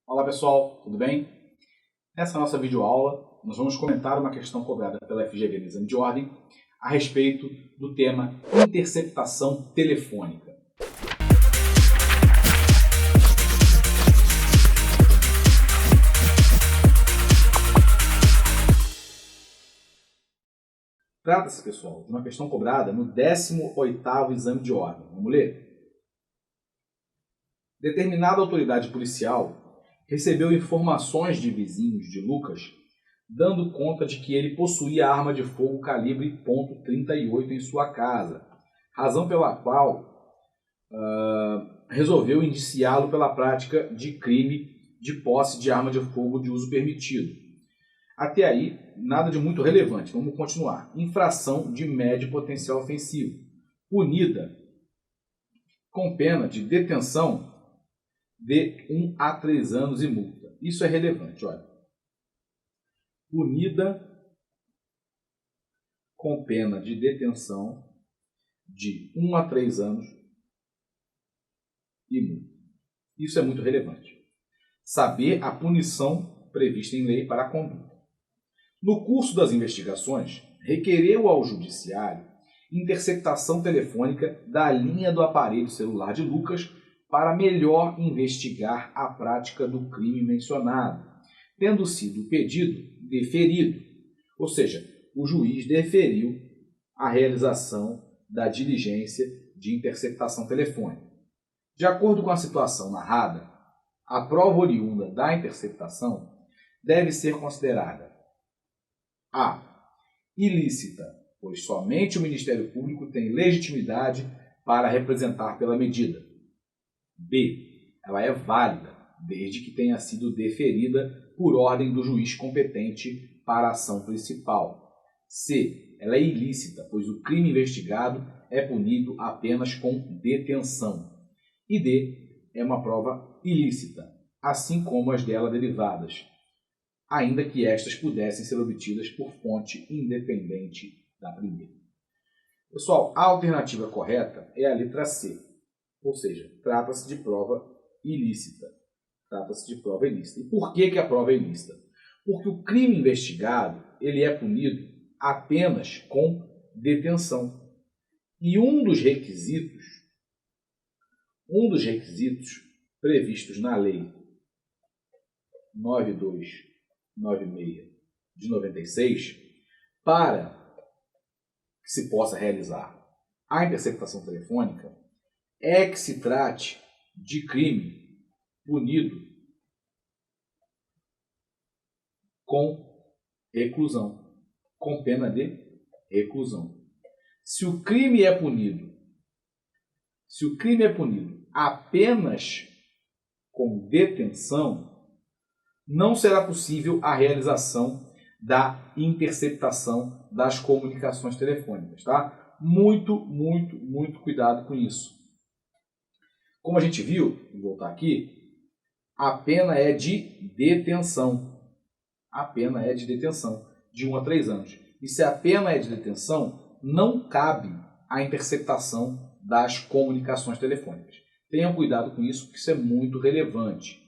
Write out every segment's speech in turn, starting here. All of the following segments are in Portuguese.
Olá pessoal, tudo bem? Nessa nossa videoaula, nós vamos comentar uma questão cobrada pela FGV no exame de ordem a respeito do tema interceptação telefônica. Trata-se, pessoal, de uma questão cobrada no 18º exame de ordem. Vamos ler? Determinada autoridade policial recebeu informações de vizinhos de Lucas, dando conta de que ele possuía arma de fogo calibre .38 em sua casa, razão pela qual resolveu indiciá-lo pela prática de crime de posse de arma de fogo de uso permitido. Até aí, nada de muito relevante. Vamos continuar. Infração de médio potencial ofensivo, punida com pena de detenção de 1 a 3 anos e multa. Isso é relevante, olha. Punida com pena de detenção de 1 a 3 anos e multa. Isso é muito relevante. Saber a punição prevista em lei para a conduta. No curso das investigações, requereu ao judiciário interceptação telefônica da linha do aparelho celular de Lucas para melhor investigar a prática do crime mencionado, tendo sido o pedido deferido, ou seja, o juiz deferiu a realização da diligência de interceptação telefônica. De acordo com a situação narrada, a prova oriunda da interceptação deve ser considerada a. Ilícita, pois somente o Ministério Público tem legitimidade para representar pela medida. B. Ela é válida, desde que tenha sido deferida por ordem do juiz competente para a ação principal. C. Ela é ilícita, pois o crime investigado é punido apenas com detenção. E D. É uma prova ilícita, assim como as dela derivadas, ainda que estas pudessem ser obtidas por fonte independente da primeira. Pessoal, a alternativa correta é a letra C, ou seja, trata-se de prova ilícita. Trata-se de prova ilícita. E por que a prova é ilícita? Porque o crime investigado ele é punido apenas com detenção. E um dos requisitos previstos na lei 9296 de 96, para que se possa realizar a interceptação telefônica, é que se trate de crime punido com reclusão, com pena de reclusão. Se o crime é punido apenas com detenção, não será possível a realização da interceptação das comunicações telefônicas, tá? Muito cuidado com isso. Como a gente viu, vou voltar aqui, a pena é de detenção. A pena é de detenção, de 1 a 3 anos. E se a pena é de detenção, não cabe a interceptação das comunicações telefônicas. Tenham cuidado com isso, porque isso é muito relevante.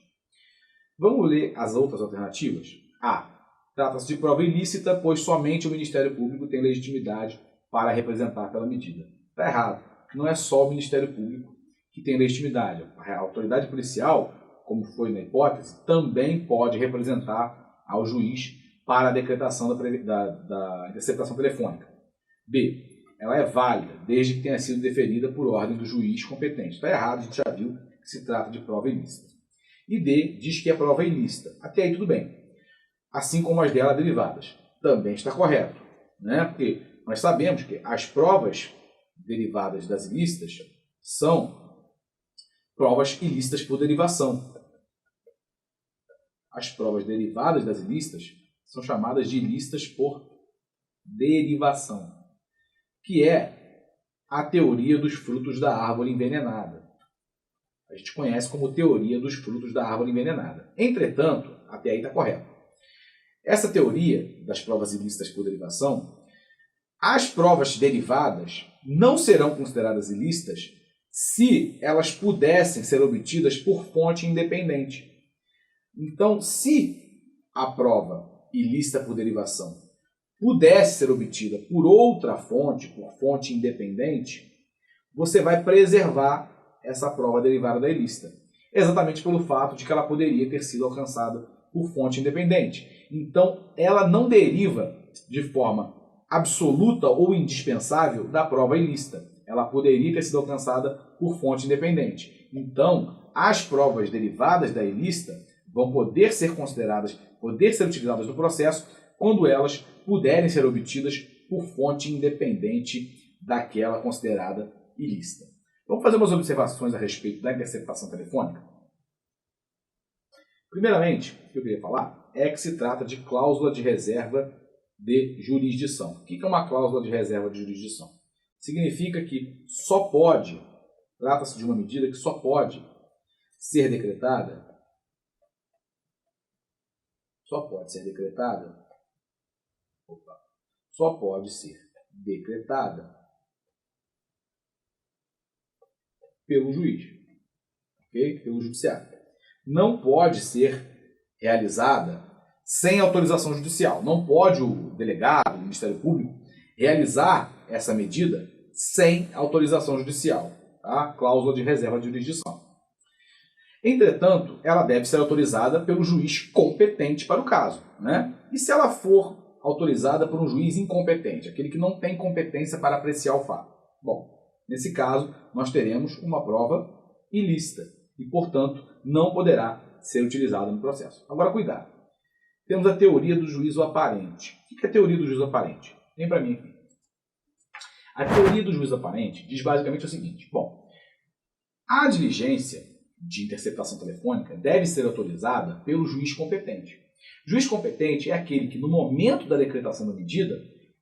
Vamos ler as outras alternativas? A. Trata-se de prova ilícita, pois somente o Ministério Público tem legitimidade para representar pela medida. Está errado. Não é só o Ministério Público que tem legitimidade. A autoridade policial, como foi na hipótese, também pode representar ao juiz para a decretação da interceptação telefônica. B. Ela é válida, desde que tenha sido deferida por ordem do juiz competente. Está errado, a gente já viu que se trata de prova ilícita. E D diz que é prova ilícita. Até aí tudo bem. Assim como as dela derivadas. Também está correto, né? Porque nós sabemos que as provas derivadas das ilícitas são provas ilícitas por derivação. As provas derivadas das ilícitas são chamadas de ilícitas por derivação, que é a teoria dos frutos da árvore envenenada. A gente conhece como teoria dos frutos da árvore envenenada. Entretanto, até aí está correto. Essa teoria das provas ilícitas por derivação, as provas derivadas não serão consideradas ilícitas se elas pudessem ser obtidas por fonte independente. Então, se a prova ilícita por derivação pudesse ser obtida por outra fonte, por fonte independente, você vai preservar essa prova derivada da ilícita, exatamente pelo fato de que ela poderia ter sido alcançada por fonte independente. Então, ela não deriva de forma absoluta ou indispensável da prova ilícita. Ela poderia ter sido alcançada por fonte independente. Então, as provas derivadas da ilícita vão poder ser consideradas, poder ser utilizadas no processo quando elas puderem ser obtidas por fonte independente daquela considerada ilícita. Vamos fazer umas observações a respeito da interceptação telefônica? Primeiramente, o que eu queria falar é que se trata de cláusula de reserva de jurisdição. O que é uma cláusula de reserva de jurisdição? Significa que só pode, trata-se de uma medida que só pode ser decretada, só pode ser decretada pelo juiz, ok? Pelo judiciário. Não pode ser realizada sem autorização judicial. Não pode o delegado, o Ministério Público, realizar essa medida sem autorização judicial. Tá? Cláusula de reserva de jurisdição. Entretanto, ela deve ser autorizada pelo juiz competente para o caso, né? E se ela for autorizada por um juiz incompetente, aquele que não tem competência para apreciar o fato? Bom, nesse caso, nós teremos uma prova ilícita e, portanto, não poderá ser utilizada no processo. Agora, cuidado. Temos a teoria do juízo aparente. O que é a teoria do juízo aparente? Vem para mim aqui. A teoria do juízo aparente diz basicamente o seguinte. Bom, a diligência de interceptação telefônica deve ser autorizada pelo juiz competente. Juiz competente é aquele que, no momento da decretação da medida,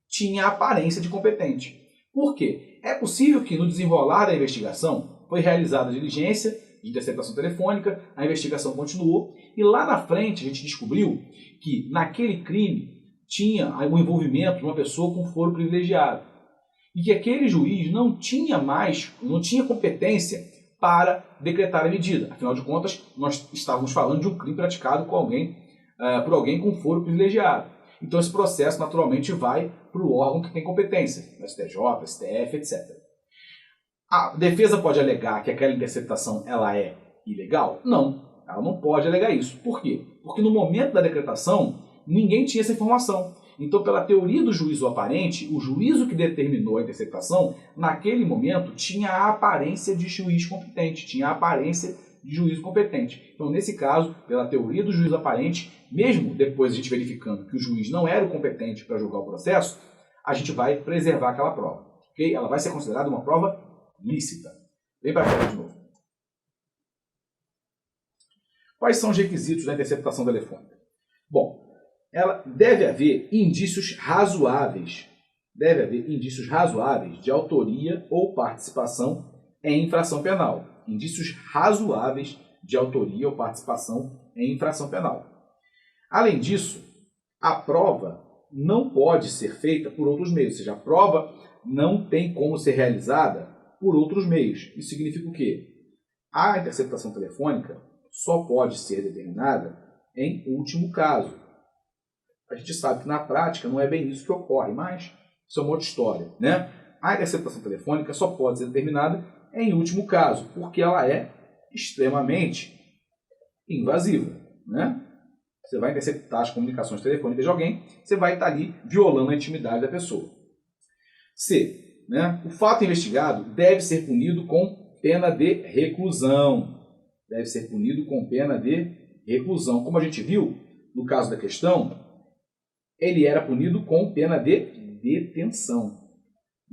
tinha a aparência de competente. Por quê? É possível que, no desenrolar da investigação, foi realizada a diligência de interceptação telefônica, a investigação continuou, e lá na frente a gente descobriu que, naquele crime, tinha o envolvimento de uma pessoa com foro privilegiado. E que aquele juiz não tinha competência para decretar a medida. Afinal de contas, nós estávamos falando de um crime praticado por alguém com foro privilegiado. Então esse processo naturalmente vai para o órgão que tem competência, no STJ, STF, etc. A defesa pode alegar que aquela interceptação ela é ilegal? Não, ela não pode alegar isso. Por quê? Porque no momento da decretação, ninguém tinha essa informação. Então, pela teoria do juízo aparente, o juízo que determinou a interceptação, naquele momento, tinha a aparência de juiz competente, tinha a aparência de juízo competente. Então, nesse caso, pela teoria do juízo aparente, mesmo depois a gente verificando que o juiz não era o competente para julgar o processo, a gente vai preservar aquela prova. Okay? Ela vai ser considerada uma prova lícita. Vem para cá de novo. Quais são os requisitos da interceptação telefônica? Bom, ela deve haver indícios razoáveis de autoria ou participação em infração penal. Indícios razoáveis de autoria ou participação em infração penal. Além disso, a prova não pode ser feita por outros meios, ou seja, a prova não tem como ser realizada por outros meios. Isso significa o quê? A interceptação telefônica só pode ser determinada em último caso. A gente sabe que na prática não é bem isso que ocorre, mas isso é uma outra história, né? A interceptação telefônica só pode ser determinada em último caso, porque ela é extremamente invasiva, né? Você vai interceptar as comunicações telefônicas de alguém, você vai estar ali violando a intimidade da pessoa. C. Né? O fato investigado deve ser punido com pena de reclusão. Deve ser punido com pena de reclusão. Como a gente viu, no caso da questão, ele era punido com pena de detenção.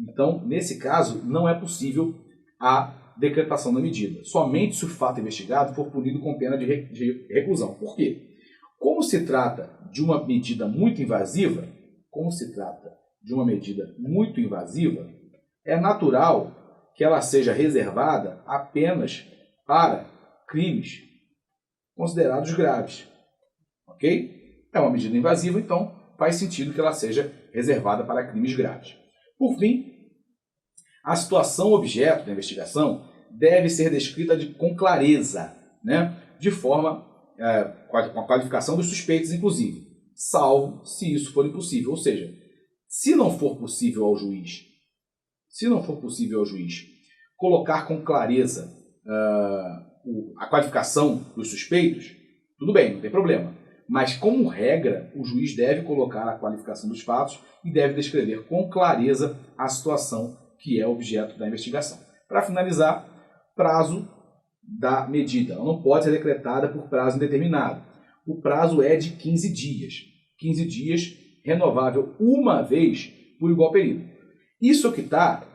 Então, nesse caso, não é possível a decretação da medida. Somente se o fato investigado for punido com pena de reclusão. Por quê? Como se trata de uma medida muito invasiva, é natural que ela seja reservada apenas para crimes considerados graves. Ok? É uma medida invasiva, então faz sentido que ela seja reservada para crimes graves. Por fim, a situação objeto da investigação deve ser descrita com clareza, né? De forma com a qualificação dos suspeitos, inclusive, salvo se isso for impossível. Ou seja, se não for possível ao juiz colocar com clareza a qualificação dos suspeitos, tudo bem, não tem problema. Mas, como regra, o juiz deve colocar a qualificação dos fatos e deve descrever com clareza a situação que é objeto da investigação. Para finalizar, prazo da medida. Ela não pode ser decretada por prazo indeterminado. O prazo é de 15 dias. 15 dias, renovável uma vez por igual período. Isso é o que está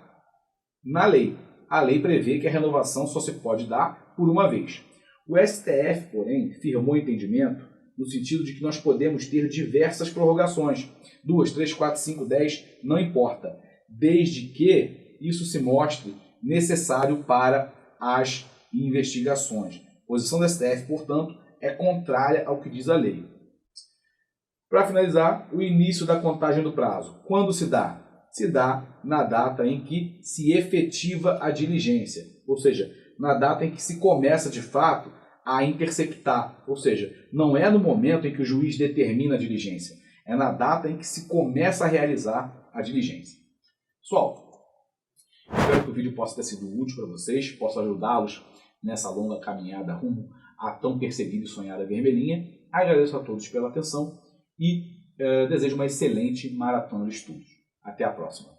na lei. A lei prevê que a renovação só se pode dar por uma vez. O STF, porém, firmou o entendimento no sentido de que nós podemos ter diversas prorrogações. 2, 3, 4, 5, 10, não importa. Desde que isso se mostre necessário para as investigações. A posição do STF, portanto, é contrária ao que diz a lei. Para finalizar, o início da contagem do prazo. Quando se dá? Se dá na data em que se efetiva a diligência, ou seja, na data em que se começa de fato a interceptar, ou seja, não é no momento em que o juiz determina a diligência, é na data em que se começa a realizar a diligência. Pessoal, espero que o vídeo possa ter sido útil para vocês, possa ajudá-los nessa longa caminhada rumo à tão perseguida e sonhada vermelhinha. Agradeço a todos pela atenção e desejo uma excelente maratona de estudos. Até a próxima.